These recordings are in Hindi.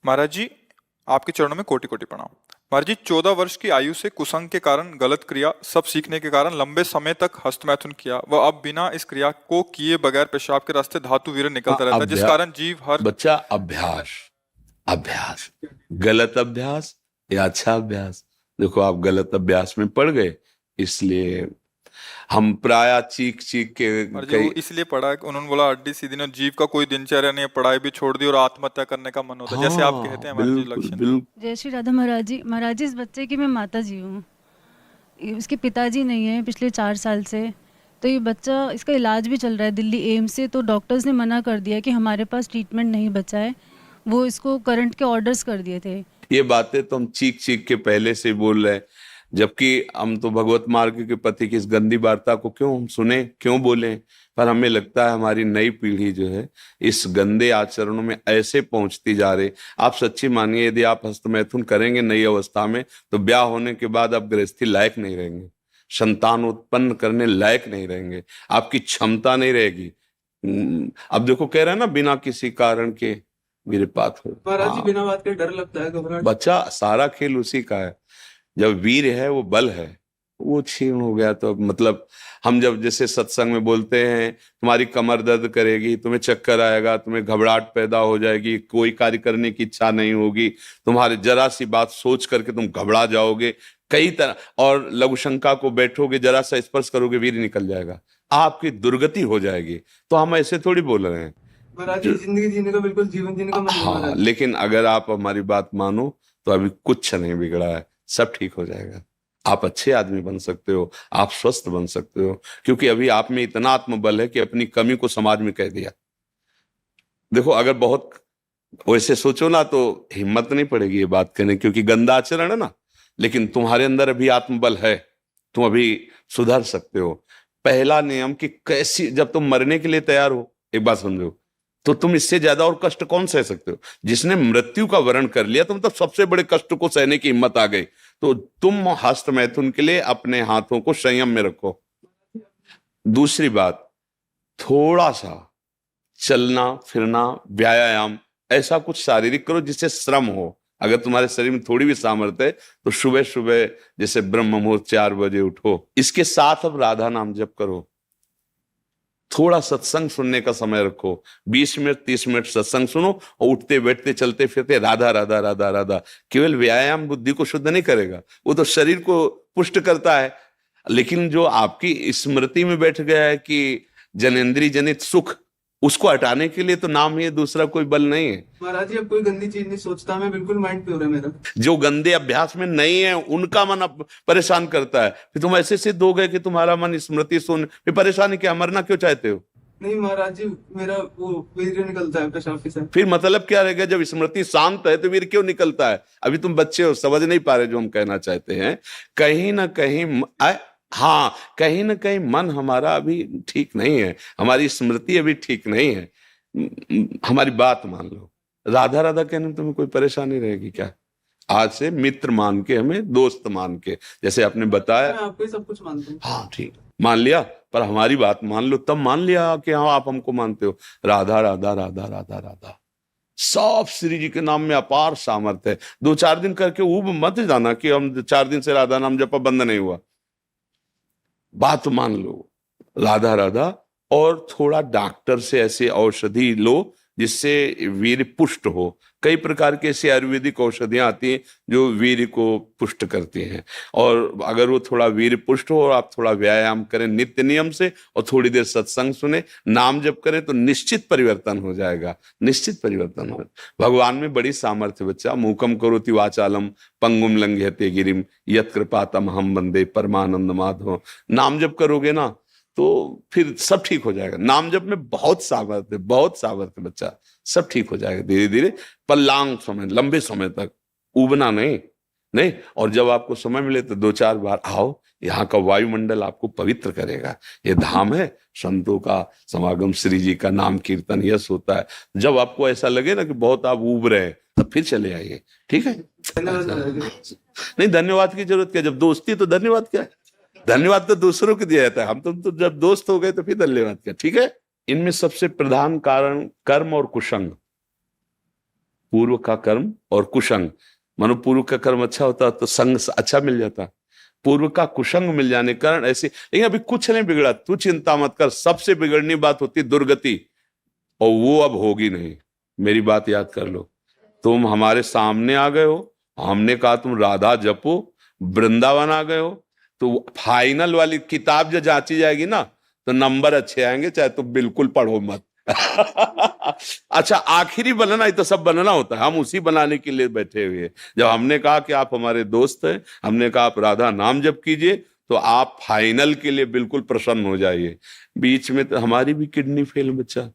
महाराज जी, आपके चरणों में कोटि कोटि प्रणाम। महाराज जी, 14 वर्ष की आयु से कुसंग के कारण गलत क्रिया सब सीखने के कारण लंबे समय तक हस्तमैथुन किया व अब बिना इस क्रिया को किए बगैर पेशाब के रास्ते धातु वीर्य हाँ, निकलता रहता है, जिस कारण जीव हर बच्चा अभ्यास अभ्यास गलत अभ्यास या अच्छा अभ्यास। देखो आप गलत अभ्यास में पड़ गए, इसलिए हम प्राय चीख चीख के महाराज जी, कई। वो इसलिए पढ़ा कि उन्होंने बोला हड्डी सीधी नहीं, जीव का कोई दिनचर्या नहीं है, पढ़ाई भी छोड़ दी और आत्महत्या करने का मन होता है, जैसे आप कहते हाँ हैं महाराज जी बिल्कुल लक्षण। बिल्कुल। जय श्री राधा महाराज जी। महाराज जी, इस बच्चे की मैं माता जी हूँ। उसके पिताजी नहीं है पिछले 4 साल से। तो ये बच्चा, इसका इलाज भी चल रहा है दिल्ली एम्स से। तो डॉक्टर्स ने मना कर दिया कि हमारे पास ट्रीटमेंट नहीं बचा है। वो इसको करंट के ऑर्डर्स कर दिए थे। ये बातें तो हम चीख चीख के पहले से बोल रहे हैं, जबकि हम तो भगवत मार्ग के पति की इस गंदी वार्ता को क्यों हम सुने, क्यों बोले। पर हमें लगता है हमारी नई पीढ़ी जो है इस गंदे आचरणों में ऐसे पहुंचती जा रही। आप सच्ची मानिए, यदि आप हस्तमैथुन करेंगे नई अवस्था में तो ब्याह होने के बाद आप गृहस्थी लायक नहीं रहेंगे, संतान उत्पन्न करने लायक नहीं रहेंगे, आपकी क्षमता नहीं रहेगी। अब देखो कह रहे हैं ना, बिना किसी कारण के वीरपात हो। महाराज जी, हाँ, बिना बात के डर लगता है घबराहट। बच्चा सारा खेल उसी का है। जब वीर है वो बल है, वो क्षीण हो गया तो मतलब हम जब जैसे सत्संग में बोलते हैं तुम्हारी कमर दर्द करेगी, तुम्हें चक्कर आएगा, तुम्हें घबराहट पैदा हो जाएगी, कोई कार्य करने की इच्छा नहीं होगी, तुम्हारे जरा सी बात सोच करके तुम घबरा जाओगे कई तरह, और लघु शंका को बैठोगे, जरा सा स्पर्श करोगे वीर निकल जाएगा, आपकी दुर्गति हो जाएगी। तो हम ऐसे थोड़ी बोल रहे हैं। महाराज जी, जिंदगी जीने का बिल्कुल जीवन जीने का मन नहीं हाँ, महाराज। लेकिन अगर आप हमारी बात मानो तो अभी कुछ नहीं बिगड़ा है, सब ठीक हो जाएगा। आप अच्छे आदमी बन सकते हो, आप स्वस्थ बन सकते हो, क्योंकि अभी आप में इतना आत्मबल है कि अपनी कमी को समाज में कह दिया। देखो अगर बहुत वैसे सोचो ना तो हिम्मत नहीं पड़ेगी ये बात कहने, क्योंकि गंदा आचरण है ना। लेकिन तुम्हारे अंदर अभी आत्मबल है, तुम अभी सुधर सकते हो। पहला नियम कि कैसी, जब तुम मरने के लिए तैयार हो, एक बात समझो, तो तुम इससे ज्यादा और कष्ट कौन सह सकते हो। जिसने मृत्यु का वरण कर लिया, तुम तब सबसे बड़े कष्ट को सहने की हिम्मत आ गई। तो तुम हस्तमैथुन के लिए अपने हाथों को संयम में रखो। दूसरी बात, थोड़ा सा चलना फिरना, व्यायाम, ऐसा कुछ शारीरिक करो जिससे श्रम हो। अगर तुम्हारे शरीर में थोड़ी भी सामर्थ्य है तो सुबह सुबह जैसे ब्रह्म मुहूर्त 4 बजे उठो। इसके साथ अब राधा नाम जप करो। थोड़ा सत्संग सुनने का समय रखो, 20 मिनट 30 मिनट सत्संग सुनो, और उठते बैठते चलते फिरते राधा राधा राधा राधा। केवल व्यायाम बुद्धि को शुद्ध नहीं करेगा, वो तो शरीर को पुष्ट करता है, लेकिन जो आपकी स्मृति में बैठ गया है कि जनेंद्रिय जनित सुख, उसको हटाने के लिए तो नाम ही, दूसरा कोई बल नहीं है। महाराज जी, अब कोई गंदी चीज नहीं सोचता, मैं बिल्कुल माइंड प्योर है मेरा। जो गंदे अभ्यास में नहीं है उनका मन अब परेशान करता है। फिर तुम ऐसे सिद्ध हो गए कि तुम्हारा मन स्मृति सुन, फिर परेशानी क्या, मरना क्यों चाहते हो। नहीं महाराज जी, मेरा वो वीर्य निकलता है पेशाब के साथ। फिर मतलब क्या रहेगा, जब स्मृति शांत है तो वीर क्यों निकलता है। अभी तुम बच्चे हो, समझ नहीं पा रहे जो हम कहना चाहते हैं। कहीं ना कहीं हाँ, कहीं ना कहीं मन हमारा अभी ठीक नहीं है, हमारी स्मृति अभी ठीक नहीं है। हमारी बात मान लो, राधा राधा कहने में तुम्हें कोई परेशानी रहेगी क्या। आज से मित्र मान के, हमें दोस्त मान के, जैसे आपने बताया। मैं आपको ही सब कुछ मानता हूँ। हाँ ठीक, मान लिया, पर हमारी बात मान लो, तब मान लिया कि हाँ आप हमको मानते हो। राधा राधा राधा राधा राधा, सब श्री जी के नाम में अपार सामर्थ्य है। 2-4 दिन करके ऊब मत जाना कि हम 4 दिन से राधा नाम जपा बंद नहीं हुआ। बात मान लो, राधा राधा, और थोड़ा डॉक्टर से ऐसे औषधि लो जिससे वीर्य पुष्ट हो। कई प्रकार के ऐसी आयुर्वेदिक औषधियां आती हैं जो वीर्य को पुष्ट करती हैं। और अगर वो थोड़ा वीर्य पुष्ट हो और आप थोड़ा व्यायाम करें नित्य नियम से, और थोड़ी देर सत्संग सुने, नाम जप करें, तो निश्चित परिवर्तन हो जाएगा, निश्चित परिवर्तन हो। भगवान में बड़ी सामर्थ्य बच्चा। मूकम करोति वाचालम पंगुम लंघयते गिरिम यत् कृपातम हम वंदे परमानंद माधव। नाम जप करोगे ना तो फिर सब ठीक हो जाएगा। नाम जप में बहुत सामर्थ्य, बहुत सामर्थ्य बच्चा, सब ठीक हो जाएगा धीरे धीरे, पर लॉन्ग समय, लंबे समय तक, उबना नहीं। नहीं, और जब आपको समय मिले तो 2-4 बार आओ, यहाँ का वायुमंडल आपको पवित्र करेगा। ये धाम है संतों का समागम, श्री जी का नाम कीर्तन यश होता है। जब आपको ऐसा लगे ना कि बहुत आप उब रहे हैं, तब फिर चले आइए, ठीक है। धन्यवाद महाराज जी। नहीं, धन्यवाद की जरूरत क्या, जब दोस्ती तो धन्यवाद क्या है। धन्यवाद तो दूसरों को दिया जाता है, हम तो जब दोस्त हो गए तो फिर धन्यवाद क्या, ठीक है। इनमें सबसे प्रधान कारण कर्म और कुसंग। पूर्व का कर्म और कुसंग, मानो पूर्व का कर्म अच्छा होता तो संग अच्छा मिल जाता, पूर्व का कुसंग मिल जाने के कारण ऐसे। लेकिन अभी कुछ नहीं बिगड़ा, तू चिंता मत कर। सबसे बिगड़नी बात होती दुर्गति, और वो अब होगी नहीं। मेरी बात याद कर लो, तुम हमारे सामने आ गए हो, हमने कहा तुम राधा जपो, वृंदावन आ गए हो, तो फाइनल वाली किताब जो जांची जाएगी ना तो नंबर अच्छे आएंगे, चाहे तुम बिल्कुल पढ़ो मत। अच्छा, आखिरी बनना ही तो सब बनना होता है, हम उसी बनाने के लिए बैठे हुए हैं। जब हमने कहा कि आप हमारे दोस्त हैं, हमने कहा आप राधा नाम जप कीजिए, तो आप फाइनल के लिए बिल्कुल प्रसन्न हो जाइए। बीच में तो हमारी भी किडनी फेल, बच्चा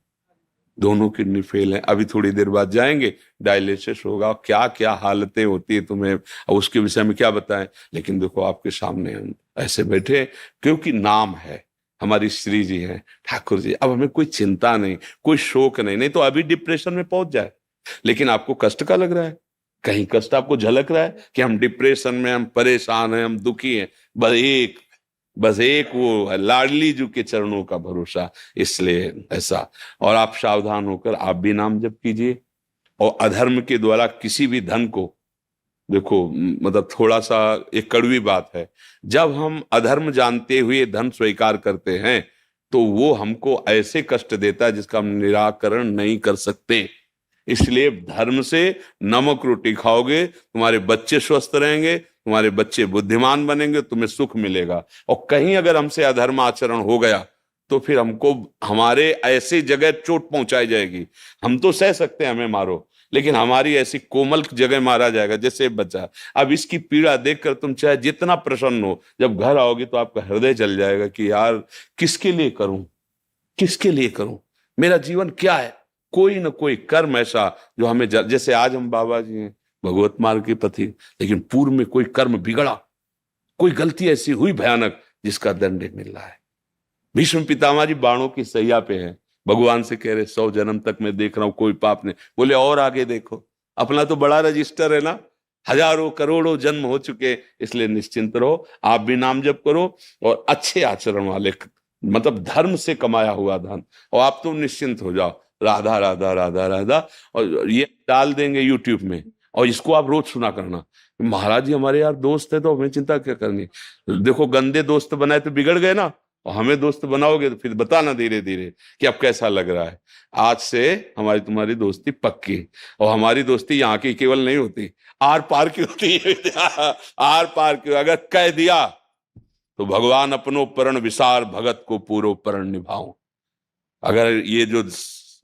दोनों किडनी फेल है। अभी थोड़ी देर बाद जाएंगे, डायलिसिस होगा, क्या क्या हालतें होती है तुम्हें, और उसके विषय में क्या बताएं। लेकिन देखो आपके सामने हम ऐसे बैठे, क्योंकि नाम है, हमारी श्री जी हैं, ठाकुर जी। अब हमें कोई चिंता नहीं, कोई शोक नहीं, नहीं तो अभी डिप्रेशन में पहुंच जाए। लेकिन आपको कष्ट का लग रहा है, कहीं कष्ट आपको झलक रहा है कि हम डिप्रेशन में, हम परेशान हैं, हम दुखी हैं, बस एक वो है, लाडली जी के चरणों का भरोसा, इसलिए ऐसा। और आप सावधान होकर आप भी नाम जप कीजिए। और अधर्म के द्वारा किसी भी धन को, देखो मतलब थोड़ा सा एक कड़वी बात है, जब हम अधर्म जानते हुए धन स्वीकार करते हैं तो वो हमको ऐसे कष्ट देता है जिसका हम निराकरण नहीं कर सकते। इसलिए धर्म से नमक रोटी खाओगे, तुम्हारे बच्चे स्वस्थ रहेंगे, तुम्हारे बच्चे बुद्धिमान बनेंगे, तुम्हें सुख मिलेगा। और कहीं अगर हमसे अधर्म आचरण हो गया तो फिर हमको हमारे ऐसी जगह चोट पहुंचाई जाएगी। हम तो सह सकते हैं, हमें मारो, लेकिन हमारी ऐसी कोमल जगह मारा जाएगा जैसे बच्चा। अब इसकी पीड़ा देखकर तुम चाहे जितना प्रसन्न हो, जब घर आओगे तो आपका हृदय जल जाएगा कि यार किसके लिए करूं, किसके लिए करूं, मेरा जीवन क्या है। कोई ना कोई कर्म ऐसा जो हमें जैसे आज हम बाबा जी हैं, भगवत मार्ग के पथी, लेकिन पूर्व में कोई कर्म बिगड़ा, कोई गलती ऐसी हुई भयानक जिसका दंड मिल रहा है। भीष्म पितामह जी बाणों की सैया पे हैं, भगवान से कह रहे 100 जन्म तक मैं देख रहा हूं कोई पाप नहीं। बोले और आगे देखो, अपना तो बड़ा रजिस्टर है ना, हजारों करोड़ों जन्म हो चुके, इसलिए निश्चिंत रहो। आप भी नाम जप करो और अच्छे आचरण वाले, मतलब धर्म से कमाया हुआ धन, और आप तो निश्चिंत हो जाओ, राधा राधा राधा राधा। और ये डाल देंगे यूट्यूब में, और इसको आप रोज सुना करना। महाराज जी हमारे यार दोस्त है तो हमें चिंता क्या करनी। देखो गंदे दोस्त बनाए तो बिगड़ गए ना, और हमें दोस्त बनाओगे तो फिर बताना धीरे धीरे कि अब कैसा लग रहा है। आज से हमारी तुम्हारी दोस्ती पक्की, और हमारी दोस्ती यहाँ की केवल नहीं होती, आर पार की होती है। आर पार की, अगर कह दिया तो भगवान अपनो परण विसार, भगत को पूरो परण निभाओ। अगर ये जो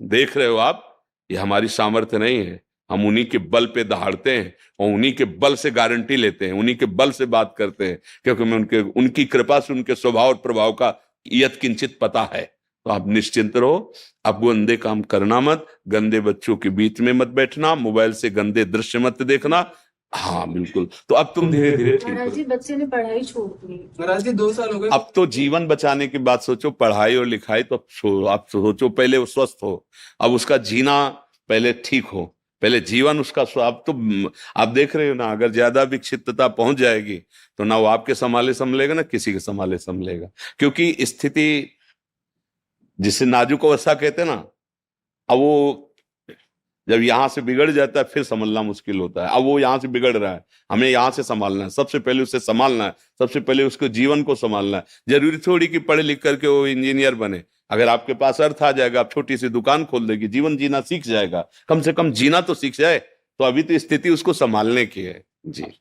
देख रहे हो आप, ये हमारी सामर्थ्य नहीं है, हम उन्हीं के बल पे दहाड़ते हैं और उन्हीं के बल से गारंटी लेते हैं, उन्हीं के बल से बात करते हैं, क्योंकि हमें उनकी कृपा से उनके स्वभाव और प्रभाव का यत्किंचित पता है। तो आप निश्चिंत रहो, आप गंदे काम करना मत, गंदे बच्चों के बीच में मत बैठना, मोबाइल से गंदे दृश्य मत देखना। हाँ बिल्कुल, तो अब तुम धीरे धीरे ठीक महाराज जी हो। बच्चे ने पढ़ाई छोड़ दी। महाराज जी 2 साल हो गए। अब तो जीवन बचाने की बात सोचो, पढ़ाई और लिखाई तो आप सोचो, पहले वो स्वस्थ हो, अब उसका जीना पहले ठीक हो, पहले जीवन उसका अब तो आप देख रहे हो ना, अगर ज्यादा विक्षिप्तता पहुंच जाएगी तो ना वो आपके संभाले संभलेगा ना किसी के संभाले संभलेगा। क्योंकि स्थिति जिसे नाजुक अवस्था कहते हैं ना, अब वो जब यहां से बिगड़ जाता है फिर संभलना मुश्किल होता है। अब वो यहां से बिगड़ रहा है, हमें यहां से संभालना है, सबसे पहले उसे संभालना है, सबसे पहले उसको जीवन को संभालना है। जरूरी थोड़ी कि पढ़े लिख करके वो इंजीनियर बने। अगर आपके पास अर्थ आ जाएगा, आप छोटी सी दुकान खोल देगी, जीवन जीना सीख जाएगा, कम से कम जीना तो सीख जाए। तो अभी तो स्थिति उसको संभालने की है जी।